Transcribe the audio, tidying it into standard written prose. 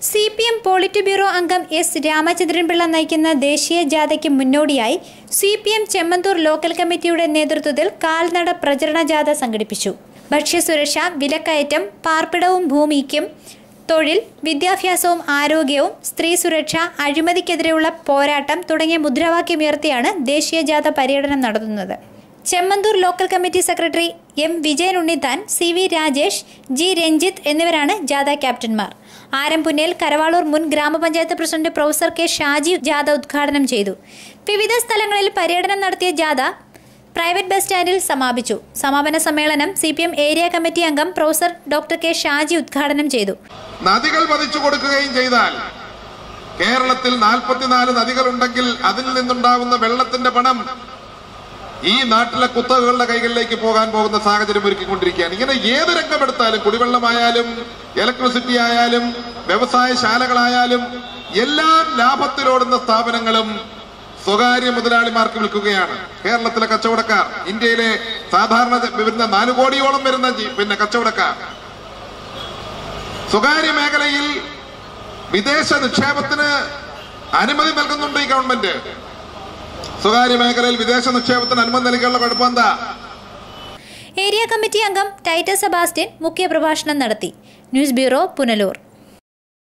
CPM polit bureau അംഗം S Ramachandran Pillai നയിക്കുന്ന ദേശീയ ജാഥയ്ക്ക് മുന്നോടിയായി CPM ചെമ്മന്തൂർ ലോക്കൽ കമ്മിറ്റിയുടെ നേതൃത്വത്തിൽ കാൽനട പ്രചരണ ജാഥ സംഘടിപ്പിച്ചു. ഭക്ഷ്യസുരക്ഷ, വിലക്കയറ്റം, പാർപ്പിടവും ഭൂമിക്കും, തൊഴിൽ, വിദ്യാഭ്യാസവും ആരോഗ്യവും, സ്ത്രീ സുരക്ഷ, അഴിമതിക്കെതിരെയുള്ള പോരാട്ടം തുടങ്ങിയ മുദ്രാവാക്യമുയർത്തിയാണ് ദേശീയ ജാഥ പര്യടനം നടത്തുന്നത്. Chemmanthur local committee secretary M. Vijayan Unnithan, CV Rajesh, G. Ranjith എന്നിവരാണ് ജാഥ ക്യാപ്റ്റന്മാർ. ആരംപുന്നേൽ കരവാളൂർ മുൻ ഗ്രാമപഞ്ചായത്ത് പ്രസിഡന്റ് പ്രൊഫസർ K. ഷാജി ജാഥ ഉദ്ഘാടനം ചെയ്തു. വിവിധ സ്ഥലങ്ങളിൽ പര്യടനം നടത്തിയ ജാഥ പ്രൈവറ്റ് ബസ് സ്റ്റാൻഡിൽ സമാപിച്ചു. സമാപന സമ്മേളനം CPM ഏരിയ കമ്മിറ്റി അംഗം പ്രൊഫസർ ഡോക്ടർ K. ഷാജി ഉദ്ഘാടനം ചെയ്തു. നദികൾ പതിച്ചു കൊടുക്കുകയും ചെയ്താൽ കേരളത്തിൽ 44 നദികളുണ്ടെങ്കിൽ അതിൽ നിന്നുണ്ടാവുന്ന വെള്ളത്തിന്റെ പണം ഈ നാട്ടിലെ കുത്തകകളുടെ കൈകളിലേക്ക് പോകാൻ പോകുന്ന സാഹചര്യം ഒരുക്കിക്കൊണ്ടിരിക്കുകയാണ്. ഇങ്ങനെ ഏത് രംഗമെടുത്താലും, കുടിവെള്ളമായാലും ഇലക്ട്രിസിറ്റി ആയാലും വ്യവസായശാലകളായാലും എല്ലാം ലാഭത്തിലോടുന്ന സ്ഥാപനങ്ങളും സ്വകാര്യ മുതലാളിമാർക്ക് വിൽക്കുകയാണ്. കേരളത്തിലെ കച്ചവടക്കാർ, ഇന്ത്യയിലെ സാധാരണ വരുന്ന 4 കോടിയോളം വരുന്ന കച്ചവടക്കാർ സ്വകാര്യ മേഖലയിൽ വിദേശ നിക്ഷേപത്തിന് അനുമതി നൽകുന്നുണ്ട് ഈ ഗവൺമെന്റ്. സ്വകാര്യ മേഖലയിൽ വിദേശ നിക്ഷേപത്തിന് അനുമതി നൽകാനുള്ള കുഴപ്പമെന്താ? ഏരിയ കമ്മിറ്റി അംഗം ടൈറ്റസ് സെബാസ്റ്റ്യൻ മുഖ്യപ്രഭാഷണം നടത്തി. News bureau, Punalur.